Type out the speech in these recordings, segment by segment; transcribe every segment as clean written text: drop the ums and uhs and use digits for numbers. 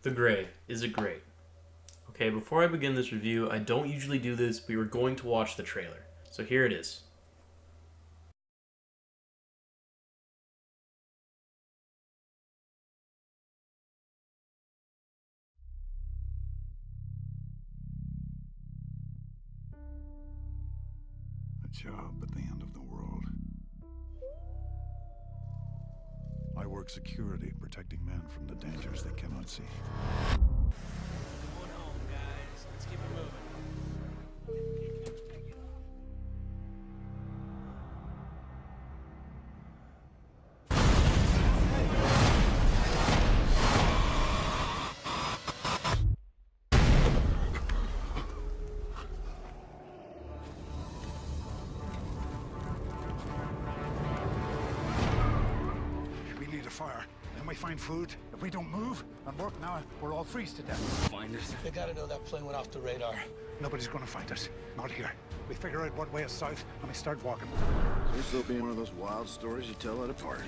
The Grey. Is it great? Okay, before I begin this review, I don't usually do this, but we're going to watch the trailer. So here it is. A job at the end of the world. I work security, protecting men from the dangers they cannot see. Going home, guys. Let's keep it moving. We need a fire. Then we find food. If we don't move and work now, we'll all freeze to death. Find us. They gotta know that plane went off the radar. Nobody's gonna find us. Not here. We figure out what way is south and we start walking. This will be one of those wild stories you tell at a party.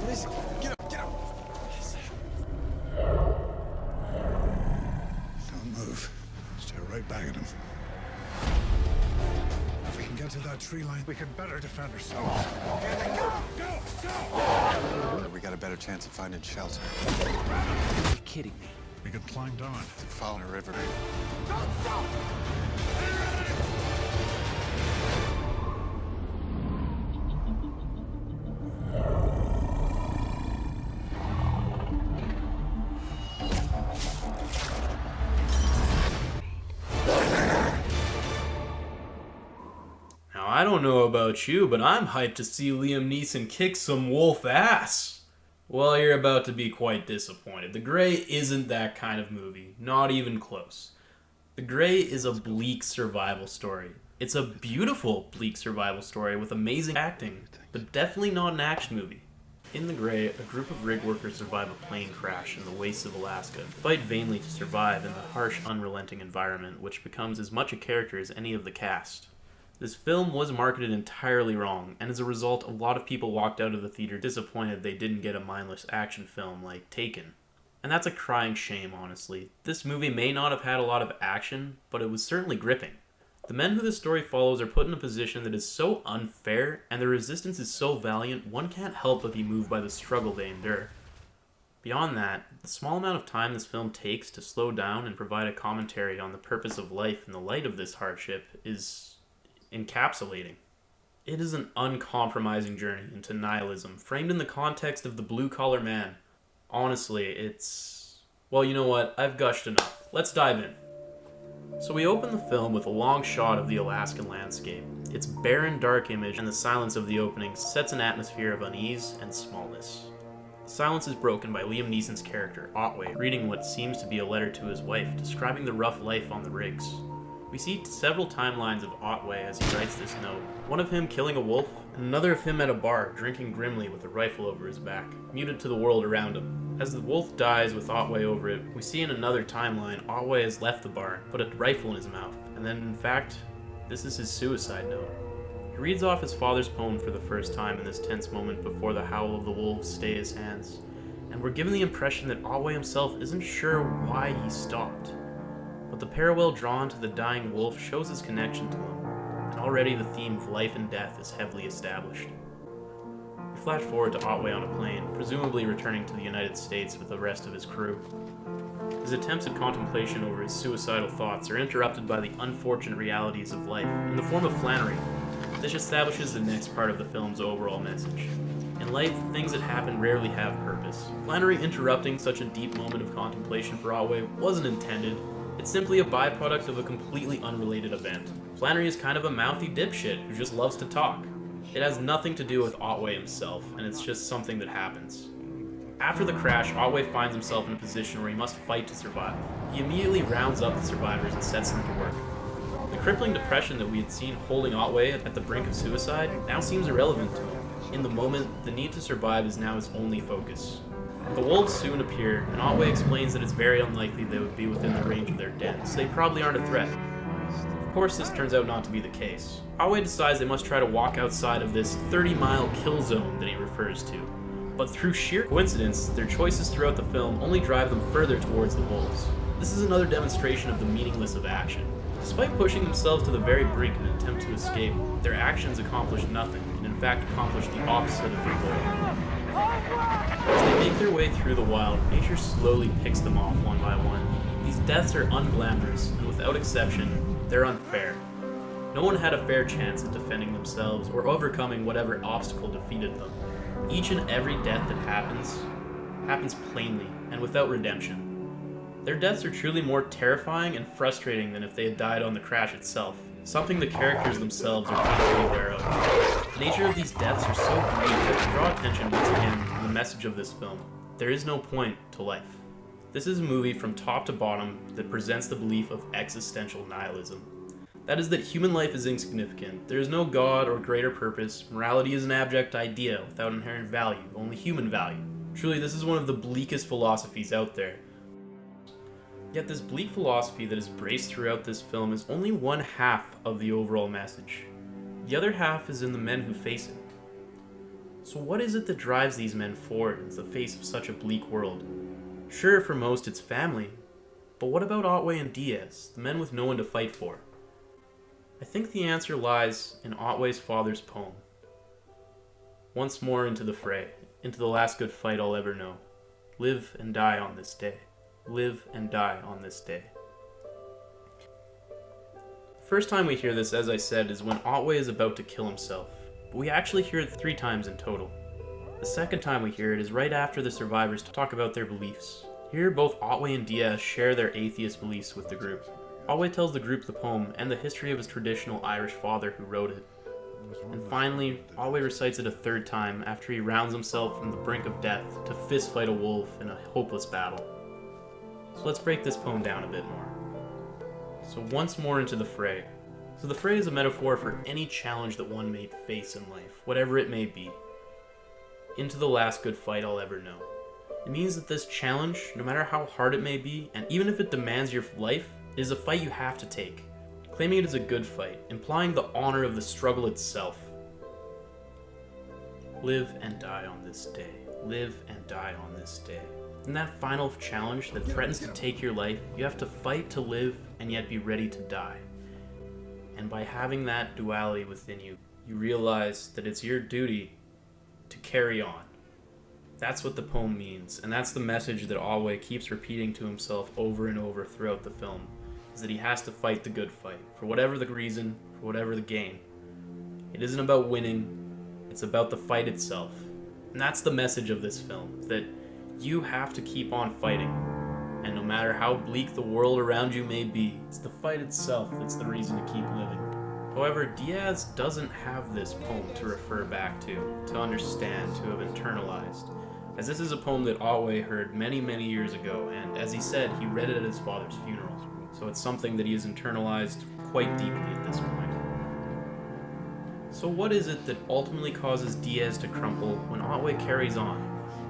Listen, get up, get up. Don't move. Stare right back at him. If we can get to that tree line, we can better defend ourselves. Go! We got a better chance of finding shelter. You're kidding me. We can climb down. Follow the river. Don't stop! Now, I don't know about you, but I'm hyped to see Liam Neeson kick some wolf ass. Well, you're about to be quite disappointed. The Grey isn't that kind of movie. Not even close. The Grey is a bleak survival story. It's a beautiful bleak survival story with amazing acting, but definitely not an action movie. In The Grey, a group of rig workers survive a plane crash in the wastes of Alaska and fight vainly to survive in the harsh, unrelenting environment, which becomes as much a character as any of the cast. This film was marketed entirely wrong, and as a result, a lot of people walked out of the theater disappointed they didn't get a mindless action film like Taken. And that's a crying shame, honestly. This movie may not have had a lot of action, but it was certainly gripping. The men who the story follows are put in a position that is so unfair, and their resistance is so valiant, one can't help but be moved by the struggle they endure. Beyond that, the small amount of time this film takes to slow down and provide a commentary on the purpose of life in the light of this hardship is encapsulating. It is an uncompromising journey into nihilism, framed in the context of the blue-collar man. Honestly, it's... well, you know what? I've gushed enough. Let's dive in. So we open the film with a long shot of the Alaskan landscape. Its barren, dark image and the silence of the opening sets an atmosphere of unease and smallness. The silence is broken by Liam Neeson's character, Otway, reading what seems to be a letter to his wife, describing the rough life on the rigs. We see several timelines of Otway as he writes this note. One of him killing a wolf, and another of him at a bar, drinking grimly with a rifle over his back, muted to the world around him. As the wolf dies with Otway over it, we see in another timeline Otway has left the bar, put a rifle in his mouth, and then, in fact, this is his suicide note. He reads off his father's poem for the first time in this tense moment before the howl of the wolves stay his hands, and we're given the impression that Otway himself isn't sure why he stopped. But the parallel drawn to the dying wolf shows his connection to him, and already the theme of life and death is heavily established. We flash forward to Otway on a plane, presumably returning to the United States with the rest of his crew. His attempts at contemplation over his suicidal thoughts are interrupted by the unfortunate realities of life, in the form of Flannery. This establishes the next part of the film's overall message. In life, things that happen rarely have purpose. Flannery interrupting such a deep moment of contemplation for Otway wasn't intended. It's simply a byproduct of a completely unrelated event. Flannery is kind of a mouthy dipshit who just loves to talk. It has nothing to do with Otway himself, and it's just something that happens. After the crash, Otway finds himself in a position where he must fight to survive. He immediately rounds up the survivors and sets them to work. The crippling depression that we had seen holding Otway at the brink of suicide now seems irrelevant to him. In the moment, the need to survive is now his only focus. The wolves soon appear, and Otway explains that it's very unlikely they would be within the range of their den, so they probably aren't a threat. Of course, this turns out not to be the case. Otway decides they must try to walk outside of this 30-mile kill zone that he refers to. But through sheer coincidence, their choices throughout the film only drive them further towards the wolves. This is another demonstration of the meaningless of action. Despite pushing themselves to the very brink in an attempt to escape, their actions accomplish nothing, and in fact accomplish the opposite of their goal. As they make their way through the wild, nature slowly picks them off one by one. These deaths are unglamorous, and without exception, they're unfair. No one had a fair chance at defending themselves or overcoming whatever obstacle defeated them. Each and every death that happens plainly and without redemption. Their deaths are truly more terrifying and frustrating than if they had died on the crash itself, something the characters themselves are painfully aware of. The nature of these deaths are so brief that to draw attention once again to the message of this film. There is no point to life. This is a movie from top to bottom that presents the belief of existential nihilism. That is that human life is insignificant. There is no God or greater purpose. Morality is an abject idea without inherent value, only human value. Truly, this is one of the bleakest philosophies out there. Yet this bleak philosophy that is braced throughout this film is only one half of the overall message. The other half is in the men who face it. So what is it that drives these men forward in the face of such a bleak world? Sure, for most it's family, but what about Otway and Diaz, the men with no one to fight for? I think the answer lies in Otway's father's poem. Once more into the fray, into the last good fight I'll ever know. Live and die on this day. Live and die on this day. The first time we hear this, as I said, is when Otway is about to kill himself, but we actually hear it 3 times in total. The second time we hear it is right after the survivors talk about their beliefs. Here, both Otway and Diaz share their atheist beliefs with the group. Otway tells the group the poem and the history of his traditional Irish father who wrote it. And finally, Otway recites it a 3rd time after he rounds himself from the brink of death to fistfight a wolf in a hopeless battle. So let's break this poem down a bit more. So once more into the fray. So the fray is a metaphor for any challenge that one may face in life, whatever it may be. Into the last good fight I'll ever know. It means that this challenge, no matter how hard it may be, and even if it demands your life, is a fight you have to take, claiming it as a good fight, implying the honor of the struggle itself. Live and die on this day. Live and die on this day. In that final challenge that threatens to take your life, you have to fight to live and yet be ready to die. And by having that duality within you, you realize that it's your duty to carry on. That's what the poem means, and that's the message that Otway keeps repeating to himself over and over throughout the film. Is that he has to fight the good fight, for whatever the reason, for whatever the gain. It isn't about winning, it's about the fight itself. And that's the message of this film, that you have to keep on fighting. And no matter how bleak the world around you may be, it's the fight itself that's the reason to keep living. However, Diaz doesn't have this poem to refer back to understand, to have internalized. As this is a poem that Otway heard many, many years ago, and as he said, he read it at his father's funeral. So it's something that he has internalized quite deeply at this point. So what is it that ultimately causes Diaz to crumple when Otway carries on?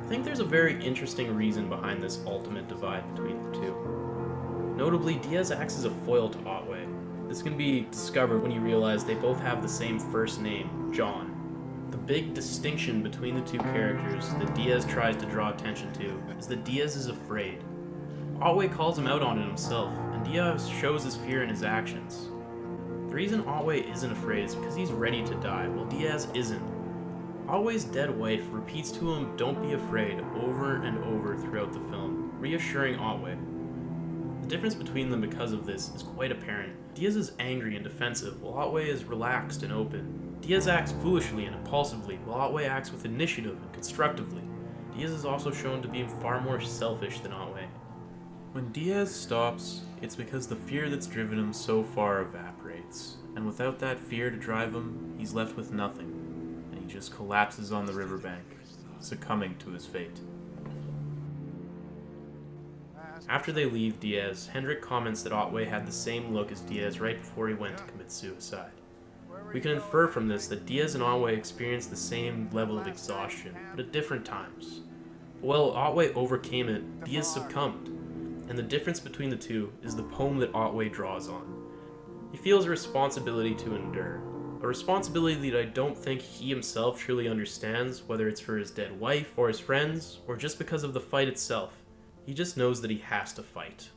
I think there's a very interesting reason behind this ultimate divide between the two. Notably, Diaz acts as a foil to Otway. This can be discovered when you realize they both have the same first name, John. The big distinction between the two characters that Diaz tries to draw attention to is that Diaz is afraid. Otway calls him out on it himself, and Diaz shows his fear in his actions. The reason Otway isn't afraid is because he's ready to die, while Diaz isn't. Otway's dead wife repeats to him, "Don't be afraid," over and over throughout the film, reassuring Otway. The difference between them because of this is quite apparent. Diaz is angry and defensive, while Otway is relaxed and open. Diaz acts foolishly and impulsively, while Otway acts with initiative and constructively. Diaz is also shown to be far more selfish than Otway. When Diaz stops, it's because the fear that's driven him so far evaporates, and without that fear to drive him, he's left with nothing, and he just collapses on the riverbank, succumbing to his fate. After they leave Diaz, Hendrik comments that Otway had the same look as Diaz right before he went to commit suicide. We can infer from this that Diaz and Otway experienced the same level of exhaustion, but at different times. While Otway overcame it, Diaz succumbed. And the difference between the two is the poem that Otway draws on. He feels a responsibility to endure. A responsibility that I don't think he himself truly understands, whether it's for his dead wife, or his friends, or just because of the fight itself. He just knows that he has to fight.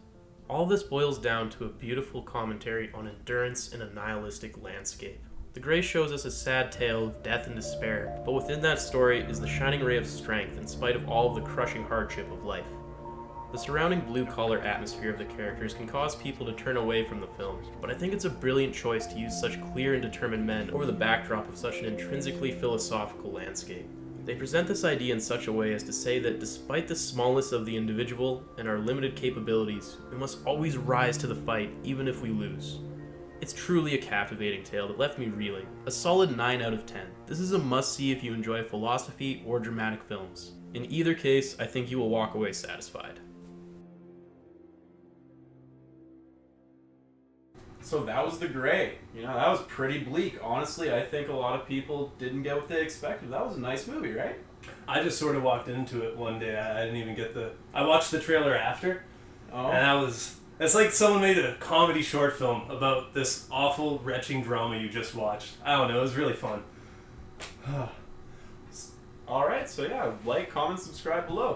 All this boils down to a beautiful commentary on endurance in a nihilistic landscape. The Grey shows us a sad tale of death and despair, but within that story is the shining ray of strength in spite of all of the crushing hardship of life. The surrounding blue-collar atmosphere of the characters can cause people to turn away from the film, but I think it's a brilliant choice to use such clear and determined men over the backdrop of such an intrinsically philosophical landscape. They present this idea in such a way as to say that despite the smallness of the individual and our limited capabilities, we must always rise to the fight even if we lose. It's truly a captivating tale that left me reeling. A solid 9 out of 10. This is a must-see if you enjoy philosophy or dramatic films. In either case, I think you will walk away satisfied. So that was The Grey. You know, that was pretty bleak. Honestly, I think a lot of people didn't get what they expected. That was a nice movie, right? I just sort of walked into it one day. I didn't even get I watched the trailer after, and it's like someone made a comedy short film about this awful, retching drama you just watched. I don't know, it was really fun. Alright, so yeah, like, comment, subscribe below.